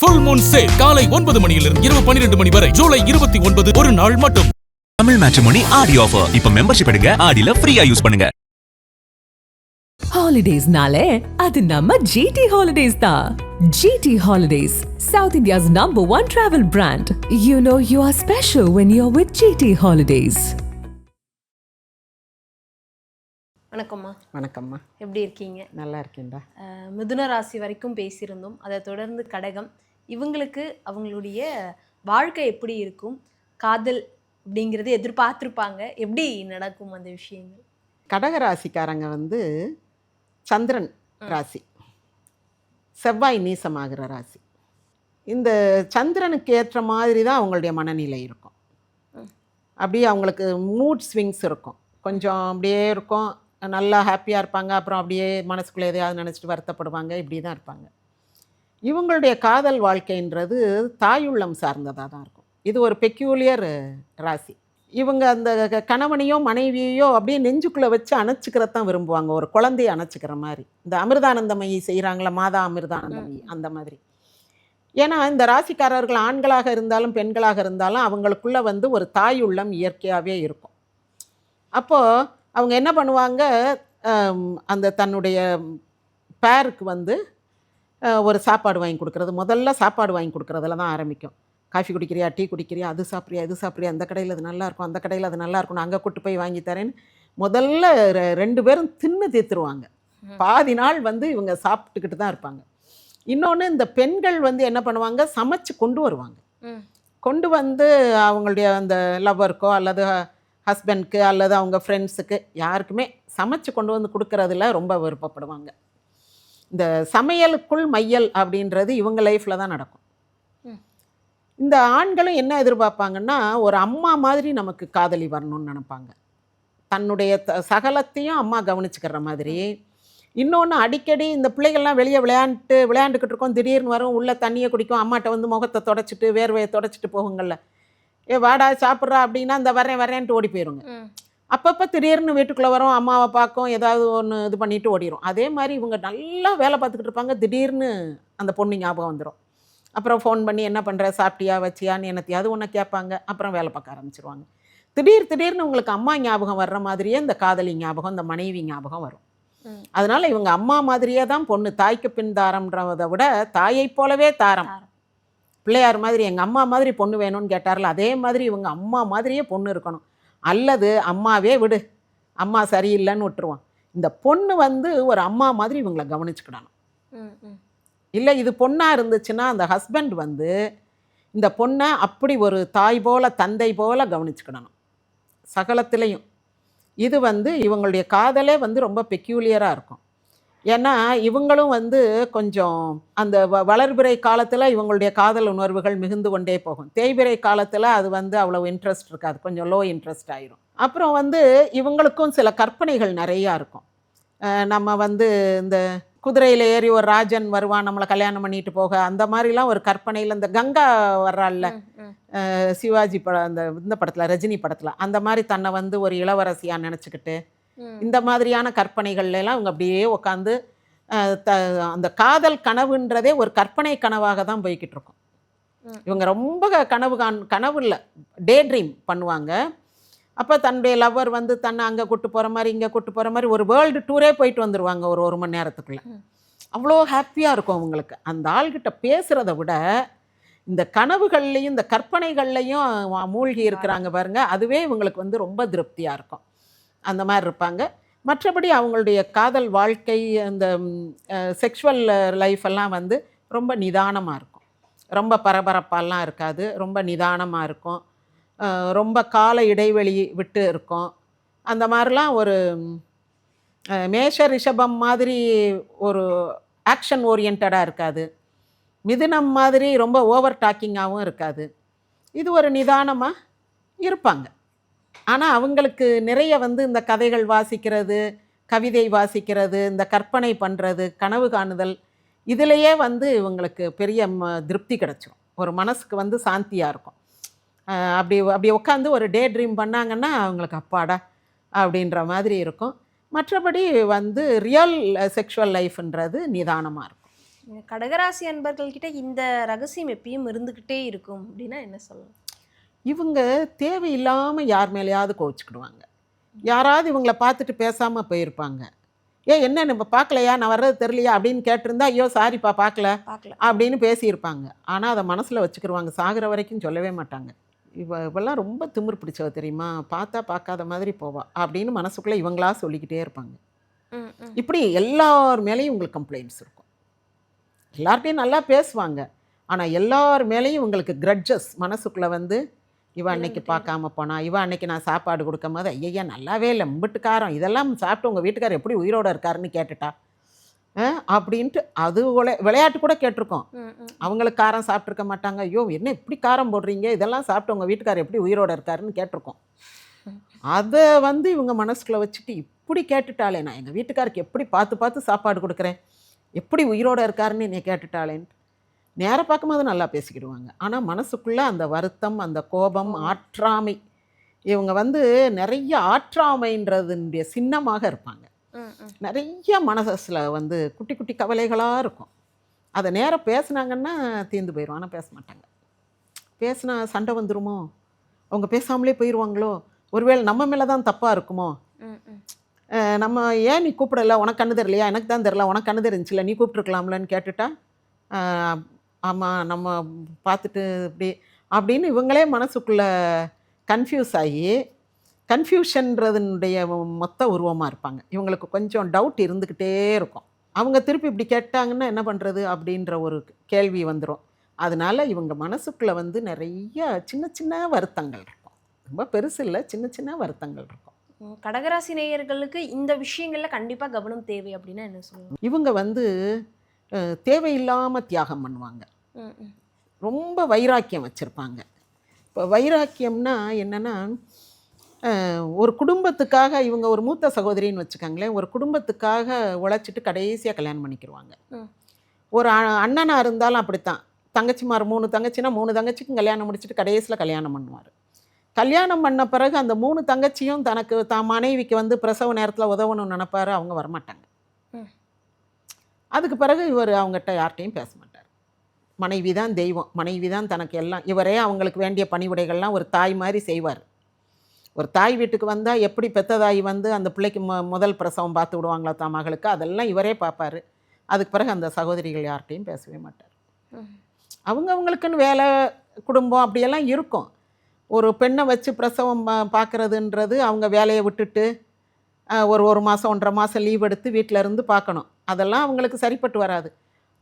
Full Moon sale காலை 9 மணியிலிருந்து இரவு 12 மணி வரை ஜூலை 29 ஒரு நாள் மட்டும். தமிழ் மேட்ரிமோனி ஆடி ஆஃபர். இப்ப மெம்பர்ஷிப் எடுங்க, ஆடில ஃப்ரீயா யூஸ் பண்ணுங்க. ஹாலிடேஸ்னாலே அது நம்ம GT Holidays தான். GT Holidays, South India's #1 travel brand. You know you are special when you're with GT Holidays. வணக்கம்மா. வணக்கம்மா. எப்படி இருக்கீங்க? நல்லா இருக்கேன்டா. மிதுன ராசி வரைக்கும் பேசியிருந்தோம். அதை தொடர்ந்து கடகம். இவங்களுக்கு அவங்களுடைய வாழ்க்கை எப்படி இருக்கும், காதல் அப்படிங்கிறது எதிர்பார்த்துருப்பாங்க, எப்படி நடக்கும் அந்த விஷயங்கள்? கடக ராசிக்காரங்க சந்திரன் ராசி, செவ்வாய் நீசமாகிற ராசி. இந்த சந்திரனுக்கு ஏற்ற மாதிரி தான் அவங்களுடைய மனநிலை இருக்கும். அப்படியே அவங்களுக்கு மூட் ஸ்விங்ஸ் இருக்கும். கொஞ்சம் அப்படியே இருக்கும், நல்லா ஹாப்பியாக இருப்பாங்க, அப்புறம் அப்படியே மனசுக்குள்ளே எதையாவது நினச்சிட்டு வருத்தப்படுவாங்க, இப்படி தான் இருப்பாங்க. இவங்களுடைய காதல் வாழ்க்கைன்றது தாயுள்ளம் சார்ந்ததாக தான் இருக்கும். இது ஒரு பெக்யூலியர் ராசி. இவங்க அந்த கணவனையோ மனைவியையோ அப்படியே நெஞ்சுக்குள்ளே வச்சு அணைச்சிக்கிறத தான் விரும்புவாங்க, ஒரு குழந்தைய அணைச்சிக்கிற மாதிரி. இந்த அமிர்தானந்தமயி செய்கிறாங்களா, மாதா அமிர்தானந்தமயி, அந்த மாதிரி. ஏன்னா இந்த ராசிக்காரர்கள் ஆண்களாக இருந்தாலும் பெண்களாக இருந்தாலும் அவங்களுக்குள்ள ஒரு தாயுள்ளம் இயற்கையாகவே இருக்கும். அப்போது அவங்க என்ன பண்ணுவாங்க, அந்த தன்னுடைய பேருக்கு ஒரு சாப்பாடு வாங்கி கொடுக்குறது, முதல்ல சாப்பாடு வாங்கி கொடுக்குறதுல தான் ஆரம்பிக்கும். காஃபி குடிக்கிறியா, டீ குடிக்கிறியா, அது சாப்பிட்றியா, இது சாப்பிட்றியா, அந்த கடையில் அது நல்லாயிருக்கும், அந்த கடையில் அது நல்லாயிருக்கும், அங்கே கூட்டு போய் வாங்கி தரேன்னு முதல்ல 2 பேரும் தின்னு தீர்த்துருவாங்க. பாதி நாள் இவங்க சாப்பிட்டுக்கிட்டு தான் இருப்பாங்க. இன்னொன்று, இந்த பெண்கள் என்ன பண்ணுவாங்க, சமைச்சு கொண்டு வருவாங்க. கொண்டு அவங்களுடைய அந்த லவ்வருக்கோ அல்லது ஹஸ்பண்ட்க்கு அல்லது அவங்க ஃப்ரெண்ட்ஸுக்கு யாருக்குமே சமைச்சு கொண்டு கொடுக்குறதுல ரொம்ப விருப்பப்படுவாங்க. இந்த சமையலுக்குள் மையல் அப்படின்றது இவங்க லைஃப்பில் தான் நடக்கும். இந்த ஆண்களும் என்ன எதிர்பார்ப்பாங்கன்னா, ஒரு அம்மா மாதிரி நமக்கு காதலி வரணும்னு நினைப்பாங்க. தன்னுடைய சகலத்தையும் அம்மா கவனிச்சுக்கிற மாதிரி. இன்னொன்று, அடிக்கடி இந்த பிள்ளைகள்லாம் வெளியே விளையாண்டுக்கிட்டு இருக்கோம், திடீர்னு வரும், உள்ளே தண்ணியை குடிக்கும், அம்மாட்ட முகத்தை தொடச்சிட்டு வேர்வையை தொடச்சிட்டு போகுங்கள்ல, வாடா சாப்பிட்றா அப்படின்னா இந்த வரேன்ட்டு ஓடி போயிருங்க. அப்பப்போ திடீர்னு வீட்டுக்குள்ளே வரும், அம்மாவை பார்க்கும், ஏதாவது ஒன்று இது பண்ணிட்டு ஓடிடும். அதே மாதிரி இவங்க நல்லா வேலை பார்த்துக்கிட்டு இருப்பாங்க, திடீர்னு அந்த பொண்ணு ஞாபகம் வந்துடும். அப்புறம் ஃபோன் பண்ணி என்ன பண்ணுற, சாப்பிட்டியா, வச்சியான்னு என்னத்தையாவது ஒன்று கேட்பாங்க. அப்புறம் வேலை பார்க்க ஆரம்பிச்சிருவாங்க. திடீர்னு உங்களுக்கு அம்மா ஞாபகம் வர்ற மாதிரியே இந்த காதலி ஞாபகம், இந்த மனைவி ஞாபகம் வரும். அதனால் இவங்க அம்மா மாதிரியே தான் பொண்ணு. தாய்க்கு பின் தாரம்ன்றதை விட தாயை போலவே தாரம். பிள்ளையார் மாதிரி எங்கள் அம்மா மாதிரி பொண்ணு வேணும்னு கேட்டார்ல, அதே மாதிரி இவங்க அம்மா மாதிரியே பொண்ணு இருக்கணும். அல்லது அம்மாவே விடு, அம்மா சரியில்லைன்னு விட்டுருவான். இந்த பொண்ணு ஒரு அம்மா மாதிரி இவங்களை கவனிச்சுக்கிடணும். இல்லை, இது பொண்ணாக இருந்துச்சுன்னா அந்த ஹஸ்பண்ட் இந்த பொண்ணை அப்படி ஒரு தாய் போல தந்தை போல கவனிச்சுக்கிடணும் சகலத்திலையும். இது இவங்களுடைய காதலே ரொம்ப பெக்யூலியராக இருக்கும். ஏன்னா இவங்களும் கொஞ்சம் அந்த வளர்பிறை காலத்தில் இவங்களுடைய காதல் உணர்வுகள் மிகுந்து கொண்டே போகும். தேய்பிறை காலத்தில் அது அவ்வளோ இன்ட்ரெஸ்ட் இருக்காது, கொஞ்சம் லோ இன்ட்ரெஸ்ட் ஆயிரும். அப்புறம் இவங்களுக்கும் சில கற்பனைகள் நிறையா இருக்கும். நம்ம இந்த குதிரையில் ஏறி ஒரு ராஜன் வருவான் நம்மளை கல்யாணம் பண்ணிட்டு போக, அந்த மாதிரிலாம் ஒரு கற்பனையில். இந்த கங்கா வர்றாள்ல சிவாஜி இந்த படத்தில், ரஜினி படத்தில், அந்த மாதிரி தன்னை ஒரு இளவரசியாக நினச்சிக்கிட்டு இந்த மாதிரியான கற்பனைகள்லாம் இவங்க அப்படியே உட்காந்து அந்த காதல் கனவுன்றதே ஒரு கற்பனை கனவாக தான் போய்கிட்டு இருக்கும். இவங்க ரொம்ப கனவு இல்லை, டே ட்ரீம் பண்ணுவாங்க. அப்போ தன்னுடைய லவ்வர் தன்னை அங்கே கூட்டு போகிற மாதிரி இங்கே கூட்டு போகிற மாதிரி ஒரு வேர்ல்டு டூரே போயிட்டு வந்துடுவாங்க ஒரு மணி நேரத்துக்குள்ளே. அவ்வளோ ஹாப்பியாக இருக்கும் அவங்களுக்கு. அந்த ஆள்கிட்ட பேசுகிறத விட இந்த கனவுகள்லையும் இந்த கற்பனைகள்லையும் மூழ்கி இருக்கிறாங்க பாருங்க, அதுவே இவங்களுக்கு ரொம்ப திருப்தியாக இருக்கும். அந்த மாதிரி இருப்பாங்க. மற்றபடி அவங்களுடைய காதல் வாழ்க்கை, அந்த செக்ஷுவல் லைஃப் எல்லாம் ரொம்ப நிதானமாக இருக்கும். ரொம்ப பரபரப்பாலாம் இருக்காது, ரொம்ப நிதானமாக இருக்கும். ரொம்ப கால இடைவெளி விட்டு இருக்கும். அந்த மாதிரிலாம் ஒரு மேஷ ரிஷபம் மாதிரி ஒரு ஆக்ஷன் ஓரியன்டாக இருக்காது. மிதுனம் மாதிரி ரொம்ப ஓவர் டாக்கிங்காகவும் இருக்காது. இது ஒரு நிதானமாக இருப்பாங்க. ஆனால் அவங்களுக்கு நிறைய இந்த கதைகள் வாசிக்கிறது, கவிதை வாசிக்கிறது, இந்த கற்பனை பண்ணுறது, கனவு காணுதல், இதிலையே இவங்களுக்கு பெரிய திருப்தி கிடச்சிரும். ஒரு மனசுக்கு சாந்தியாக இருக்கும். அப்படி உட்காந்து ஒரு டே ட்ரீம் பண்ணாங்கன்னா அவங்களுக்கு அப்பாடா அப்படின்ற மாதிரி இருக்கும். மற்றபடி ரியல் செக்ஷுவல் லைஃப்ன்றது நிதானமாக இருக்கும். கடகராசி அன்பர்கள்கிட்ட இந்த ரகசியம் எப்பயும் இருந்துக்கிட்டே இருக்கும் அப்படின்னா என்ன சொல்லலாம்? இவங்க தேவையில்லாமல் யார் மேலேயாவது கோவிச்சுக்கிடுவாங்க. யாராவது இவங்கள பார்த்துட்டு பேசாமல் போயிருப்பாங்க. என்ன நம்ம பார்க்கலையா, நான் வர்றது தெரியலையா அப்படின்னு கேட்டிருந்தா, ஐயோ சாரிப்பா பார்க்கல பார்க்கல. அப்படின்னு பேசியிருப்பாங்க. ஆனால் அதை மனசில் வச்சுக்கிடுவாங்க, சாகிற வரைக்கும் சொல்லவே மாட்டாங்க. இவெல்லாம் ரொம்ப திமிர் பிடிச்சவ தெரியுமா, பார்த்தா பார்க்காத மாதிரி போவா அப்படின்னு மனசுக்குள்ளே இவங்களா சொல்லிக்கிட்டே இருப்பாங்க. இப்படி எல்லார் மேலேயும் உங்களுக்கு கம்ப்ளைண்ட்ஸ் இருக்கும். எல்லார்ட்டையும் நல்லா பேசுவாங்க, ஆனால் எல்லார் மேலேயும் உங்களுக்கு கிரட்ஜஸ் மனசுக்குள்ளே வந்து, இவன் அன்னைக்கு பார்க்காம போனா, இவன் அன்னைக்கு நான் சாப்பாடு கொடுக்கும் போது ஐயா நல்லாவே இல்லை, மும்பிட்டுக்காரம் இதெல்லாம் சாப்பிட்டு உங்கள் வீட்டுக்காரர் எப்படி உயிரோடு இருக்காருன்னு கேட்டுட்டா அப்படின்ட்டு. அது விளையாட்டு கூட கேட்டிருக்கோம். அவங்களுக்கு காரம் சாப்பிட்ருக்க மாட்டாங்க, ஐயோ என்ன இப்படி காரம் போடுறீங்க, இதெல்லாம் சாப்பிட்டு உங்கள் வீட்டுக்காரர் எப்படி உயிரோடு இருக்காருன்னு கேட்டிருக்கோம். அதை வந்து இவங்க மனசுக்குள்ளே வச்சுட்டு இப்படி கேட்டுட்டாளே, நான் எங்கள் வீட்டுக்காருக்கு எப்படி பார்த்து பார்த்து சாப்பாடு கொடுக்குறேன், எப்படி உயிரோடு இருக்காருன்னு என்னை கேட்டுட்டாளேன்ட்டு நேராக பார்க்கும்போது நல்லா பேசிக்கிடுவாங்க. ஆனால் மனசுக்குள்ளே அந்த வருத்தம், அந்த கோபம், ஆற்றாமை, இவங்க வந்து நிறைய ஆற்றாமைன்றதுடைய சின்னமாக இருப்பாங்க. நிறைய மனசில் வந்து குட்டி குட்டி கவலைகளாக இருக்கும். அதை நேராக பேசுனாங்கன்னா தீர்ந்து போயிடும். ஆனால் பேச மாட்டாங்க. பேசினா சண்டை வந்துருமோ, அவங்க பேசாமலே போயிடுவாங்களோ, ஒருவேளை நம்ம மேலே தான் தப்பாக இருக்குமோ, நம்ம ஏன் நீ கூப்பிடல, உனக்கு கண்ணு தெரியலையா, எனக்கு தான் தெரியல, உனக்கு கண்ணு தெரிஞ்சில்ல, நீ கூப்பிட்ருக்கலாம்லன்னு கேட்டுட்டா, ஆமாம் நம்ம பார்த்துட்டு இப்படி அப்படின்னு இவங்களே மனசுக்குள்ளே கன்ஃபியூஸ் ஆகி, கன்ஃபியூஷன்றதுனுடைய மொத்த உருவமாக இருப்பாங்க. இவங்களுக்கு கொஞ்சம் டவுட் இருந்துக்கிட்டே இருக்கும். அவங்க திருப்பி இப்படி கேட்டாங்கன்னா என்ன பண்ணுறது அப்படின்ற ஒரு கேள்வி வந்துடும். அதனால இவங்க மனசுக்குள்ளே வந்து நிறைய சின்ன சின்ன வருத்தங்கள் இருக்கும். ரொம்ப பெருசு இல்லை, சின்ன சின்ன வருத்தங்கள் இருக்கும். கடகராசி நேயர்களுக்கு இந்த விஷயங்களில் கண்டிப்பாக கவனம் தேவை அப்படின்னா என்ன சொல்லுவாங்க? இவங்க வந்து தேவையில்லாமல் தியாகம் பண்ணுவாங்க. ரொம்ப வைராக்கியம் வச்சுருப்பாங்க. இப்போ வைராக்கியம்னா என்னென்னா, ஒரு குடும்பத்துக்காக இவங்க ஒரு மூத்த சகோதரின்னு வச்சுக்கோங்களேன், ஒரு குடும்பத்துக்காக உழைச்சிட்டு கடைசியாக கல்யாணம் பண்ணிக்கிடுவாங்க. ஒரு அண்ணனாக இருந்தாலும் அப்படித்தான், தங்கச்சிமார் 3 தங்கச்சின்னா 3 தங்கச்சிக்கும் கல்யாணம் முடிச்சுட்டு கடைசியில் கல்யாணம் பண்ணுவார். கல்யாணம் பண்ண பிறகு அந்த 3 தங்கச்சியும் தனக்கு தான் மனைவிக்கு வந்து பிரசவ நேரத்தில் உதவணும்னு நினைப்பாரு, அவங்க வரமாட்டாங்க. அதுக்கு பிறகு இவர் அவங்ககிட்ட யார்கிட்டையும் பேச மாட்டார். மனைவி தான் தெய்வம், மனைவி தான் தனக்கு எல்லாம். இவரே அவங்களுக்கு வேண்டிய பணிவிடைகள்லாம் ஒரு தாய் மாதிரி செய்வார். ஒரு தாய் வீட்டுக்கு வந்தால் எப்படி பெத்த தாய் வந்து அந்த பிள்ளைக்கு முதல் பிரசவம் பார்த்து விடுவாங்களா தான் மகளுக்கு, அதெல்லாம் இவரே பார்ப்பார். அதுக்கு பிறகு அந்த சகோதரிகள் யார்கிட்டையும் பேசவே மாட்டார். அவங்களுக்குன்னு வேலை, குடும்பம் அப்படியெல்லாம் இருக்கும். ஒரு பெண்ணை வச்சு பிரசவம் பார்க்குறதுன்றது அவங்க வேலையை விட்டுட்டு ஒரு மாதம் 1.5 மாதம் லீவ் எடுத்து வீட்டில் இருந்து பார்க்கணும். அதெல்லாம் அவங்களுக்கு சரிப்பட்டு வராது.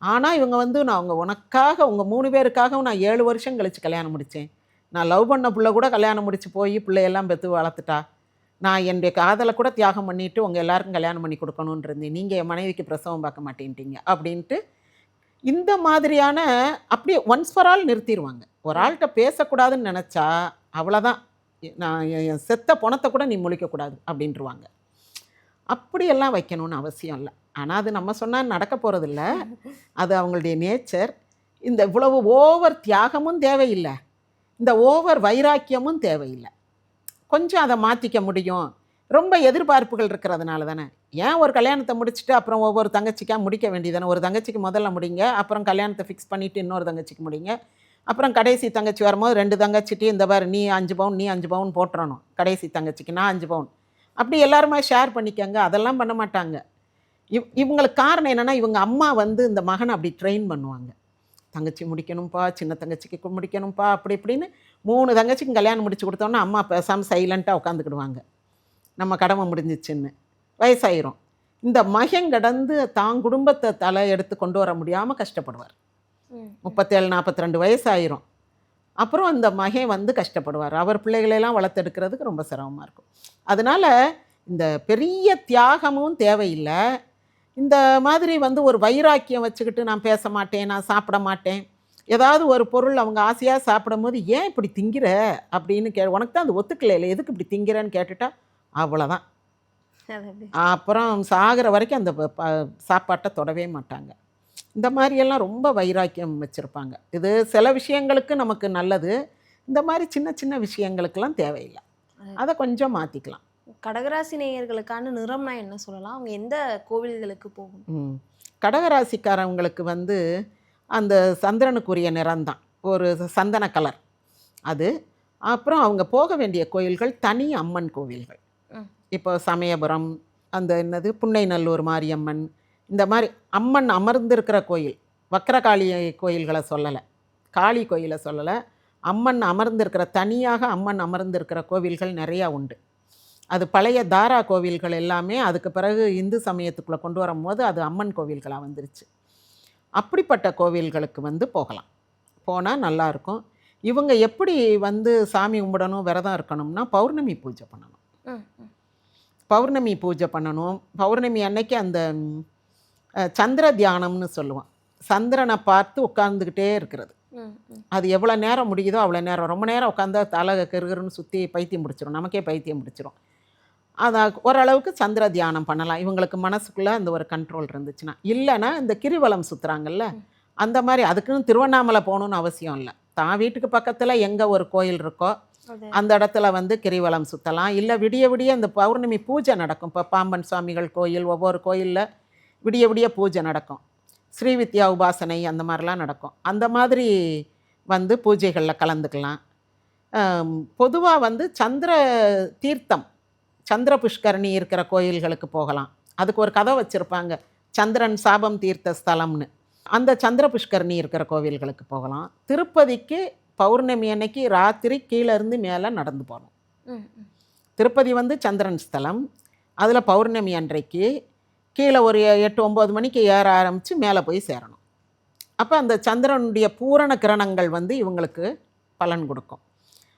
ஆனால் இவங்க வந்து நான் உனக்காக உங்கள் 3 பேருக்காகவும் நான் 7 வருஷம் கழித்து கல்யாணம் முடித்தேன். நான் லவ் பண்ண பிள்ளை கூட கல்யாணம் முடித்து போய் பிள்ளையெல்லாம் பெற்று வளர்த்துட்டா. நான் என்னுடைய காதலை கூட தியாகம் பண்ணிவிட்டு உங்கள் எல்லாருக்கும் கல்யாணம் பண்ணி கொடுக்கணுன்னு இருந்தேன். நீங்கள் என் மனைவிக்கு பிரசவம் பார்க்க மாட்டேன்ட்டீங்க அப்படின்ட்டு இந்த மாதிரியான அப்படியே ஒன்ஸ் ஃபார் ஆல் நிறுத்திடுவாங்க. ஒரு ஆள்கிட்ட பேசக்கூடாதுன்னு நினச்சா அவ்வளோதான், நான் என் செத்த பணத்தை கூட நீ முழிக்கக்கூடாது அப்படின்ட்டுருவாங்க. அப்படியெல்லாம் வைக்கணும்னு அவசியம் இல்லை. ஆனால் அது நம்ம சொன்னால் நடக்க போகிறதில்ல, அது அவங்களுடைய நேச்சர். இந்த இவ்வளவு ஓவர் தியாகமும் தேவையில்லை, இந்த ஓவர் வைராக்கியமும் தேவையில்லை. கொஞ்சம் அதை மாற்றிக்க முடியும். ரொம்ப எதிர்பார்ப்புகள் இருக்கிறதுனால தானே. ஏன் ஒரு கல்யாணத்தை முடிச்சுட்டு அப்புறம் ஒவ்வொரு தங்கச்சிக்காக முடிக்க வேண்டியதானே. ஒரு தங்கச்சிக்கு முதல்ல முடிங்க, அப்புறம் கல்யாணத்தை ஃபிக்ஸ் பண்ணிவிட்டு இன்னொரு தங்கச்சிக்கு முடிங்க. அப்புறம் கடைசி தங்கச்சி வரும்போது 2 தங்கச்சிட்டு இந்த பாரு நீ 5 பவுன் நீ 5 பவுன் போட்டுறணும், கடைசி தங்கச்சிக்கு நான் 5 பவுன், அப்படி எல்லாருமே ஷேர் பண்ணிக்கங்க. அதெல்லாம் பண்ண மாட்டாங்க. இவங்களுக்கு காரணம் என்னென்னா, இவங்க அம்மா வந்து இந்த மகனை அப்படி ட்ரெயின் பண்ணுவாங்க. தங்கச்சி முடிக்கணும்ப்பா, சின்ன தங்கச்சிக்கு முடிக்கணும்ப்பா, அப்படி இப்படின்னு 3 தங்கச்சிக்கும் கல்யாணம் முடிச்சு கொடுத்தோன்னா அம்மா பேசாமல் சைலண்ட்டாக உட்காந்துக்கிடுவாங்க. நம்ம கடமை முடிஞ்சிச்சுன்னு வயசாயிரும். இந்த மகன் கடந்து தான் குடும்பத்தை தலை எடுத்து கொண்டு வர முடியாமல் கஷ்டப்படுவார். 37-42 வயசாயிரும். அப்புறம் அந்த மகன் வந்து கஷ்டப்படுவார். அவர் பிள்ளைகளெல்லாம் வளர்த்தெடுக்கிறதுக்கு ரொம்ப சிரமமாக இருக்கும். அதனால் இந்த பெரிய தியாகமும் தேவையில்லை. இந்த மாதிரி வந்து ஒரு வைராக்கியம் வச்சுக்கிட்டு நான் பேச மாட்டேன், நான் சாப்பிட மாட்டேன், ஏதாவது ஒரு பொருள் அவங்க ஆசையாக சாப்பிடும் போது ஏன் இப்படி திங்கிற அப்படின்னு உனக்கு தான் அது ஒத்துக்கல இல்லை, எதுக்கு இப்படி திங்கிறேன்னு கேட்டுட்டா அவ்வளோதான். அப்புறம் சாகிற வரைக்கும் அந்த சாப்பாட்டை தொடவே மாட்டாங்க. இந்த மாதிரியெல்லாம் ரொம்ப வைராக்கியம் வச்சுருப்பாங்க. இது சில விஷயங்களுக்கு நமக்கு நல்லது, இந்த மாதிரி சின்ன சின்ன விஷயங்களுக்கெல்லாம் தேவையில்லை. அதை கொஞ்சம் மாற்றிக்கலாம். கடகராசி நேயர்களுக்கான நிறம்னா என்ன சொல்லலாம்? அவங்க எந்த கோவில்களுக்கு போகும்? கடகராசிக்காரவங்களுக்கு வந்து அந்த சந்திரனுக்குரிய நிறம்தான், ஒரு சந்தன கலர் அது. அப்புறம் அவங்க போக வேண்டிய கோயில்கள் தனி அம்மன் கோவில்கள். இப்போ சமயபுரம், அந்த என்னது புன்னைநல்லூர் மாரியம்மன், இந்த மாதிரி அம்மன் அமர்ந்திருக்கிற கோயில், வக்கரகாளி கோயில்களை சொல்லலை, காளி கோயிலை சொல்லலை, அம்மன் அமர்ந்திருக்கிற தனியாக அம்மன் அமர்ந்திருக்கிற கோவில்கள் நிறையா உண்டு. அது பழைய தாரா கோவில்கள் எல்லாமே அதுக்கு பிறகு இந்து சமயத்துக்குள்ளே கொண்டு வரும்போது அது அம்மன் கோவில்களாக வந்துருச்சு. அப்படிப்பட்ட கோவில்களுக்கு வந்து போகலாம், போனால் நல்லாயிருக்கும். இவங்க எப்படி வந்து சாமி கும்பிடணும், விரதம் இருக்கணும்னா பௌர்ணமி பூஜை பண்ணணும். பௌர்ணமி பூஜை பண்ணணும். பௌர்ணமி அன்னைக்கு அந்த சந்திர தியானம்னு சொல்லுவோம், சந்திரனை பார்த்து உட்கார்ந்துக்கிட்டே இருக்கிறது. அது எவ்வளோ நேரம் முடியுதோ அவ்வளோ நேரம், ரொம்ப நேரம் உட்காந்தா தலை கருகருன்னு சுற்றி பைத்தியம் பிடிச்சிரும், நமக்கே பைத்தியம் பிடிச்சிரும். அதை ஓரளவுக்கு சந்திர தியானம் பண்ணலாம் இவங்களுக்கு மனசுக்குள்ளே அந்த ஒரு கண்ட்ரோல் இருந்துச்சுன்னா. இல்லைன்னா இந்த கிரிவலம் சுற்றுறாங்கல்ல, அந்த மாதிரி அதுக்குன்னு திருவண்ணாமலை போகணுன்னு அவசியம் இல்லை. தான் வீட்டுக்கு பக்கத்தில் எங்கே ஒரு கோயில் இருக்கோ அந்த இடத்துல வந்து கிரிவலம் சுற்றலாம். இல்லை விடிய விடிய இந்த பௌர்ணமி பூஜை நடக்கும். இப்போ பாம்பன் சுவாமிகள் கோயில், ஒவ்வொரு கோயிலில் விடிய விடிய பூஜை நடக்கும், ஸ்ரீவித்யா உபாசனை அந்த மாதிரிலாம் நடக்கும். அந்த மாதிரி வந்து பூஜைகளில் கலந்துக்கலாம். பொதுவாக வந்து சந்திர தீர்த்தம், சந்திர புஷ்கரணி இருக்கிற கோயில்களுக்கு போகலாம். அதுக்கு ஒரு கதை வச்சுருப்பாங்க, சந்திரன் சாபம் தீர்த்த ஸ்தலம்னு. அந்த சந்திர புஷ்கரணி இருக்கிற கோவில்களுக்கு போகலாம். திருப்பதிக்கு பௌர்ணமி அன்னைக்கு ராத்திரி கீழே இருந்து மேலே நடந்து போகணும். திருப்பதி வந்து சந்திரன் ஸ்தலம், அதில் பௌர்ணமி அன்றைக்கு கீழே ஒரு 8-9 மணிக்கு ஏற ஆரம்பித்து மேலே போய் சேரணும். அப்போ அந்த சந்திரனுடைய பூரண கிரணங்கள் வந்து இவங்களுக்கு பலன் கொடுக்கும்.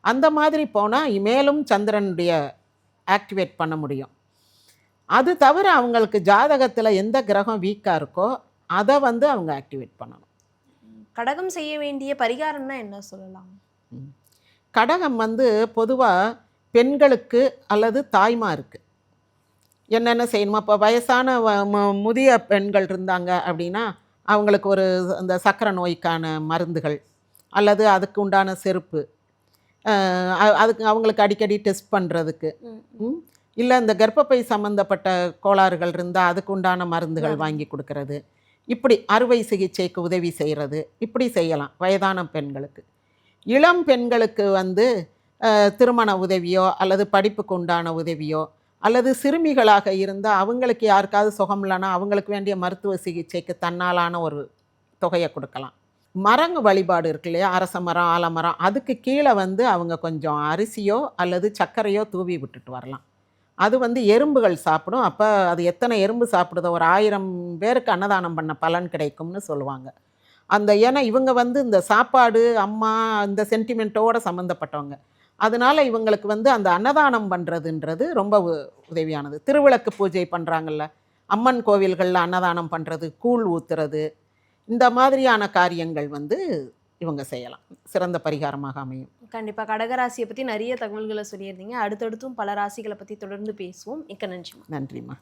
அந்த மாதிரி போனால் மேலும் சந்திரனுடைய ஆக்டிவேட் பண்ண முடியும். அது தவிர அவங்களுக்கு ஜாதகத்தில் எந்த கிரகம் வீக்காக இருக்கோ அதை வந்து அவங்க ஆக்டிவேட் பண்ணணும். கடகம் செய்ய வேண்டிய பரிகாரம்னா என்ன சொல்லலாம்? கடகம் வந்து பொதுவாக பெண்களுக்கு அல்லது தாய்மாருக்கு என்னென்ன செய்யணுமா, இப்போ வயசான முதிய பெண்கள் இருந்தாங்க அப்படின்னா அவங்களுக்கு ஒரு அந்த சக்கரை நோய்க்கான மருந்துகள் அல்லது அதுக்கு உண்டான செருப்பு, அதுக்கு அவங்களுக்கு அடிக்கடி டெஸ்ட் பண்ணுறதுக்கு, இல்லை இந்த கர்ப்பப்பை சம்மந்தப்பட்ட கோளாறுகள் இருந்தால் அதுக்கு உண்டான மருந்துகள் வாங்கி கொடுக்கறது, இப்படி அறுவை சிகிச்சைக்கு உதவி செய்கிறது, இப்படி செய்யலாம் வயதான பெண்களுக்கு. இளம் பெண்களுக்கு வந்து திருமண உதவியோ அல்லது படிப்புக்கு உண்டான உதவியோ, அல்லது சிறுமிகளாக இருந்தால் அவங்களுக்கு யாருக்காவது சுகம் இல்லைன்னா அவங்களுக்கு வேண்டிய மருத்துவ சிகிச்சைக்கு தன்னாலான ஒரு தொகையை கொடுக்கலாம். மரங்க வழிபாடு இருக்கு இல்லையா, அரச மரம் ஆலமரம், அதுக்கு கீழே வந்து அவங்க கொஞ்சம் அரிசியோ அல்லது சர்க்கரையோ தூவி விட்டுட்டு வரலாம். அது வந்து எறும்புகள் சாப்பிடும். அப்போ அது எத்தனை எறும்பு சாப்பிடுதோ ஒரு 1000 பேருக்கு அன்னதானம் பண்ண பலன் கிடைக்கும்னு சொல்லுவாங்க. அந்த ஏன்னா இவங்க வந்து இந்த சாப்பாடு அம்மா இந்த சென்டிமெண்ட்டோடு சம்மந்தப்பட்டவங்க, அதனால் இவங்களுக்கு வந்து அந்த அன்னதானம் பண்ணுறதுன்றது ரொம்ப உதவியானது. திருவிளக்கு பூஜை பண்ணுறாங்கல்ல, அம்மன் கோவில்களில் அன்னதானம் பண்ணுறது, கூழ் ஊற்றுறது, இந்த மாதிரியான காரியங்கள் வந்து இவங்க செய்யலாம், சிறந்த பரிகாரமாக அமையும். கண்டிப்பாக கடகராசியை பற்றி நிறைய தகவல்களை சொல்லியிருந்தீங்க. அடுத்தடுத்தும் பல ராசிகளை பற்றி தொடர்ந்து பேசுவோம். மிக்க நன்றிமா. நன்றிம்மா.